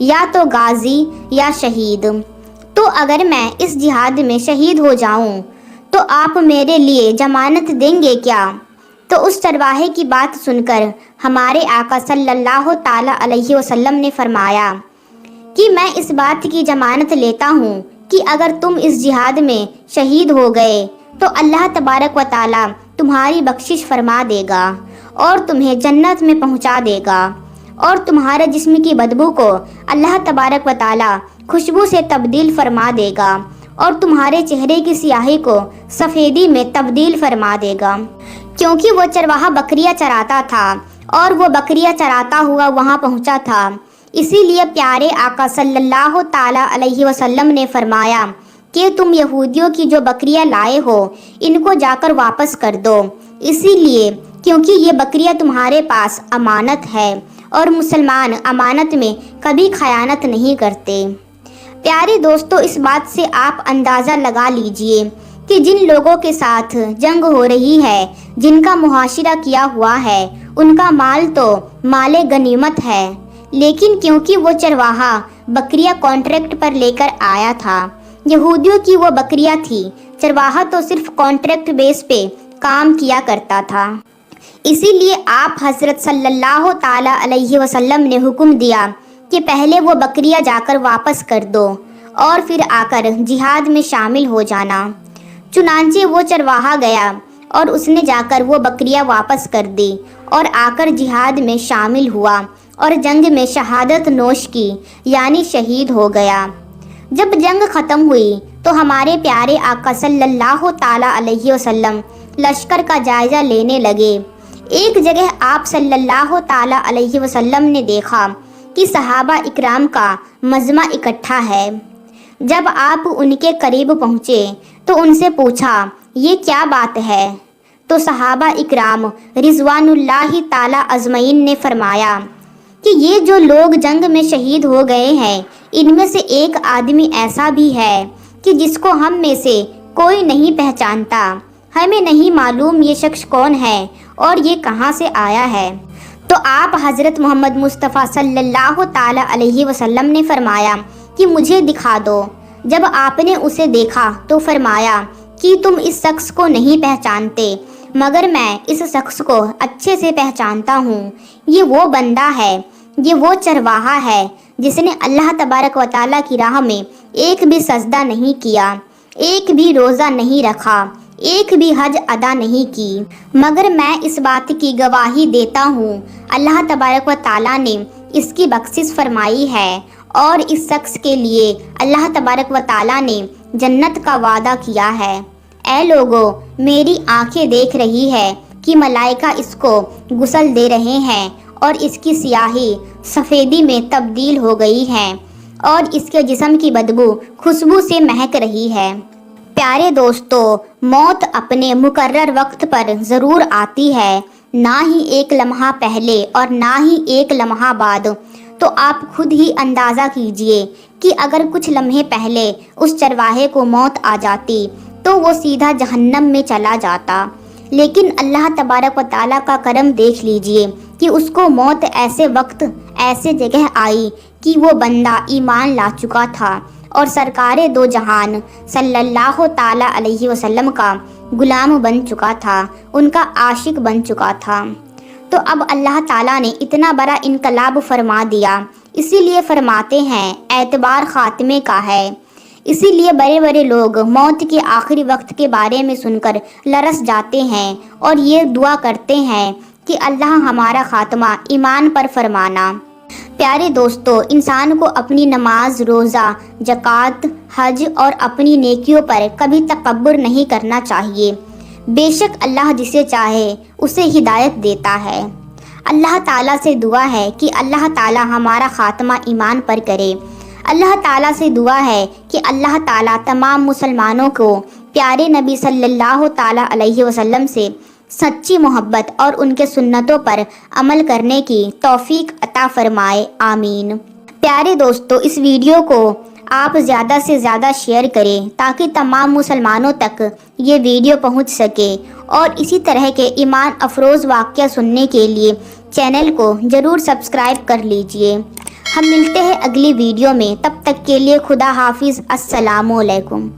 یا تو غازی یا شہید۔ تو اگر میں اس جہاد میں شہید ہو جاؤں تو آپ میرے لیے ضمانت دیں گے کیا؟ تو اس چرواہے کی بات سن کر ہمارے آقا صلی اللہ تعالی علیہ وسلم نے فرمایا کہ میں اس بات کی ضمانت لیتا ہوں کہ اگر تم اس جہاد میں شہید ہو گئے تو اللہ تبارک و تعالی تمہاری بخشش فرما دے گا اور تمہیں جنت میں پہنچا دے گا، اور تمہارے جسم کی بدبو کو اللہ تبارک و تعالی خوشبو سے تبدیل فرما دے گا، اور تمہارے چہرے کی سیاہی کو سفیدی میں تبدیل فرما دے گا۔ کیونکہ وہ چرواہا بکریاں چراتا تھا اور وہ بکریاں چراتا ہوا وہاں پہنچا تھا، اسی لیے پیارے آقا صلی اللہ تعالی علیہ وسلم نے فرمایا کہ تم یہودیوں کی جو بکریاں لائے ہو ان کو جا کر واپس کر دو، اسی لیے کیونکہ یہ بکریاں تمہارے پاس امانت ہے اور مسلمان امانت میں کبھی خیانت نہیں کرتے۔ پیارے دوستو، اس بات سے آپ اندازہ لگا لیجئے کہ جن لوگوں کے ساتھ جنگ ہو رہی ہے، جن کا محاصرہ کیا ہوا ہے، ان کا مال تو مال غنیمت ہے، لیکن کیونکہ وہ چرواہا بکریاں کانٹریکٹ پر لے کر آیا تھا، یہودیوں کی وہ بکریاں تھی، چرواہا تو صرف کانٹریکٹ بیس پہ کام کیا کرتا تھا، اسی لیے آپ حضرت صلی اللہ تعالی علیہ وسلم نے حکم دیا کہ پہلے وہ بکریاں جا کر واپس کر دو اور پھر آ کر جہاد میں شامل ہو جانا۔ چنانچہ وہ چرواہا گیا اور اس نے جا کر وہ بکریاں واپس کر دی اور آ کر جہاد میں شامل ہوا اور جنگ میں شہادت نوش کی، یعنی شہید ہو گیا۔ جب جنگ ختم ہوئی تو ہمارے پیارے آقا صلی اللہ تعالی علیہ وسلم لشکر کا جائزہ لینے لگے۔ ایک جگہ آپ صلی اللہ تعالی علیہ وسلم نے دیکھا کہ صحابہ اکرام کا مجمع اکٹھا ہے۔ جب آپ ان کے قریب پہنچے تو ان سے پوچھا، یہ کیا بات ہے؟ تو صحابہ اکرام رضوان اللہ تعالی اجمعین نے فرمایا کہ یہ جو لوگ جنگ میں شہید ہو گئے ہیں، ان میں سے ایک آدمی ایسا بھی ہے کہ جس کو ہم میں سے کوئی نہیں پہچانتا، ہمیں نہیں معلوم یہ شخص کون ہے اور یہ کہاں سے آیا ہے۔ تو آپ حضرت محمد مصطفیٰ صلی اللہ تعالی علیہ وسلم نے فرمایا کہ مجھے دکھا دو۔ جب آپ نے اسے دیکھا تو فرمایا کہ تم اس شخص کو نہیں پہچانتے، مگر میں اس شخص کو اچھے سے پہچانتا ہوں، یہ وہ بندہ ہے، یہ وہ چرواہا ہے جس نے اللہ تبارک و تعالیٰ کی راہ میں ایک بھی سجدہ نہیں کیا، ایک بھی روزہ نہیں رکھا، ایک بھی حج ادا نہیں کی، مگر میں اس بات کی گواہی دیتا ہوں اللہ تبارک و تعالیٰ نے اس کی بخشش فرمائی ہے اور اس شخص کے لیے اللہ تبارک و تعالیٰ نے جنت کا وعدہ کیا ہے۔ اے لوگو، میری آنکھیں دیکھ رہی ہے کہ ملائکہ اس کو غسل دے رہے ہیں اور اس کی سیاہی سفیدی میں تبدیل ہو گئی ہے اور اس کے جسم کی بدبو خوشبو سے مہک رہی ہے۔ پیارے دوستو، موت اپنے مقرر وقت پر ضرور آتی ہے، نہ ہی ایک لمحہ پہلے اور نہ ہی ایک لمحہ بعد۔ تو آپ خود ہی اندازہ کیجئے کہ اگر کچھ لمحے پہلے اس چرواہے کو موت آ جاتی تو وہ سیدھا جہنم میں چلا جاتا، لیکن اللہ تبارک و تعالیٰ کا کرم دیکھ لیجئے کہ اس کو موت ایسے وقت ایسے جگہ آئی کہ وہ بندہ ایمان لا چکا تھا اور سرکار دو جہان صلی اللہ تعالی علیہ وسلم کا غلام بن چکا تھا، ان کا عاشق بن چکا تھا۔ تو اب اللہ تعالیٰ نے اتنا بڑا انقلاب فرما دیا، اسی لیے فرماتے ہیں اعتبار خاتمے کا ہے۔ اسی لیے بڑے بڑے لوگ موت کے آخری وقت کے بارے میں سن کر لرز جاتے ہیں اور یہ دعا کرتے ہیں کہ اللہ ہمارا خاتمہ ایمان پر فرمانا۔ پیارے دوستو، انسان کو اپنی نماز، روزہ، زکوٰۃ، حج اور اپنی نیکیوں پر کبھی تکبر نہیں کرنا چاہیے۔ بے شک اللہ جسے چاہے اسے ہدایت دیتا ہے۔ اللہ تعالیٰ سے دعا ہے کہ اللہ تعالیٰ ہمارا خاتمہ ایمان پر کرے۔ اللہ تعالیٰ سے دعا ہے کہ اللہ تعالیٰ تمام مسلمانوں کو پیارے نبی صلی اللہ تعالیٰ علیہ وسلم سے سچی محبت اور ان کے سنتوں پر عمل کرنے کی توفیق عطا فرمائے، آمین۔ پیارے دوستو، اس ویڈیو کو آپ زیادہ سے زیادہ شیئر کریں تاکہ تمام مسلمانوں تک یہ ویڈیو پہنچ سکے، اور اسی طرح کے ایمان افروز واقعہ سننے کے لیے چینل کو ضرور سبسکرائب کر لیجئے۔ ہم ملتے ہیں اگلی ویڈیو میں، تب تک کے لیے خدا حافظ، السلام علیکم۔